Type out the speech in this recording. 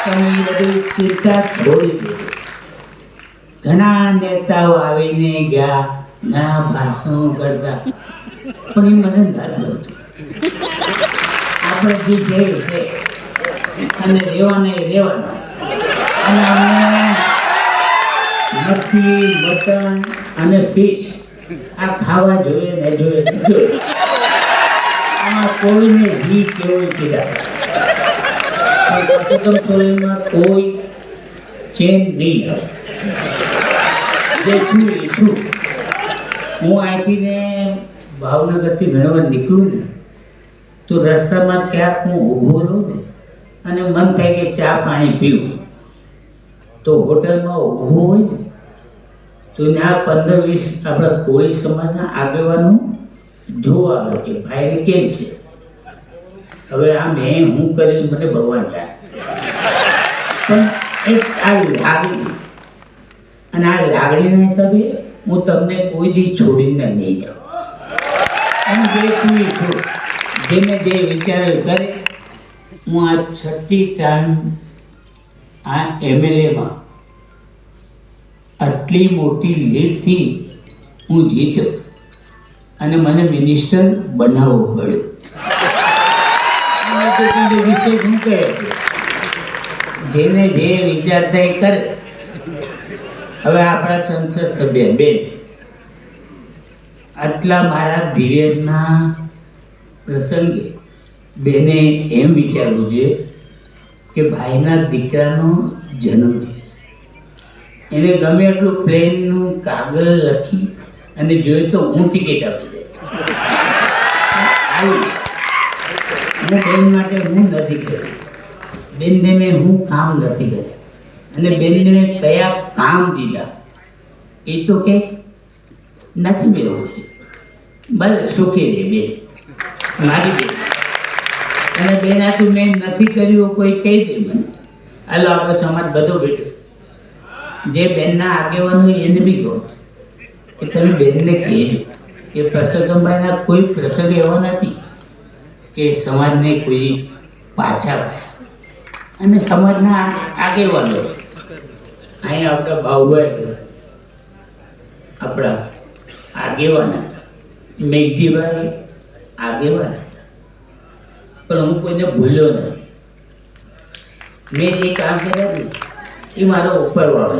તમે એ બધી ચિંતા છોડી દો. ઘણા નેતાઓ આવીને ગયા, ઘણા ભાષણો કરતા, પણ એ મને નથી ગમતું. આપણે જે છે એ છે, અને રહેવાના એ રહેવાના. અને અમે મચ્છી, મટન અને ફિશ આ ખાવા જોઈએ ને જોઈએ ને જોઈએ. આમાં કોઈને જી કેવું કીધા, પરસોત્તમ સોલંકીમાં કોઈ ચેન નહીં આવે. જે છું એ છું. હું અહીંથી ને ભાવનગરથી ઘણી વાર નીકળું ને તો રસ્તામાં ક્યાંક હું ઊભો રહું ને અને મન થાય કે ચા પાણી પીવું, તો હોટલમાં ઊભું હોય ને તો ત્યાં 15-20 આપણા કોળી સમાજના આગેવાનો જોવા આવે કે ભાઈને કેમ છે. હવે આ મેં હું કરી મને ભગવાન જાય, પણ એક આ લાગણી છે, અને આ લાગણીના હિસાબે હું તમને કોઈ દી છોડીને નહીં જાઉં. હું જે છું એ છું, જેને જે વિચાર્યું કરે. હું આ 6ઠી ટર્મ આ MLAમાં આટલી મોટી લીડથી હું જીત્યો અને મને મિનિસ્ટર બનાવવો પડ્યો. વિશેષ હું કહે, જેને જે વિચારતા એ કરે. હવે આપણા સંસદ સભ્ય બેન, આટલા મારા ધીરજના પ્રસંગે બેને એમ વિચારવું છે કે ભાઈના દીકરાનો જન્મદિવસ, એને ગમે એટલું પ્લેનનું કાગળ લખી અને જોઈએ તો હું ટિકિટ આપી દે. હું બેન માટે હું નથી કર્યું, બેનને મેં હું કામ નથી કર્યા, અને બેનને મેં કયા કામ દીધા એ તો કે નથી મેં એવું કર્યું. ભલે સુખી રહે બેન, મારી બેન. અને બેન આટલું મેં નથી કર્યું કોઈ કહી દે મને, હાલો આપણો સમાજ બધો બેઠો. જે બેનના આગેવાનો એને બી કહું કે તમે બેનને કહેજો કે પરસોત્તમભાઈના કોઈ પ્રસંગ એવો નથી કે સમાજને કોઈ પાછા વાળ્યા, અને સમાજના આગેવાનો છે. અહીંયા આપણા બાઉભાઈ આપણા આગેવાન હતા, મેઘજીભાઈ આગેવાન હતા, પણ હું કોઈને ભૂલ્યો નથી. મેં જે કામ કર્યા ને એ મારો ઉપરવાળો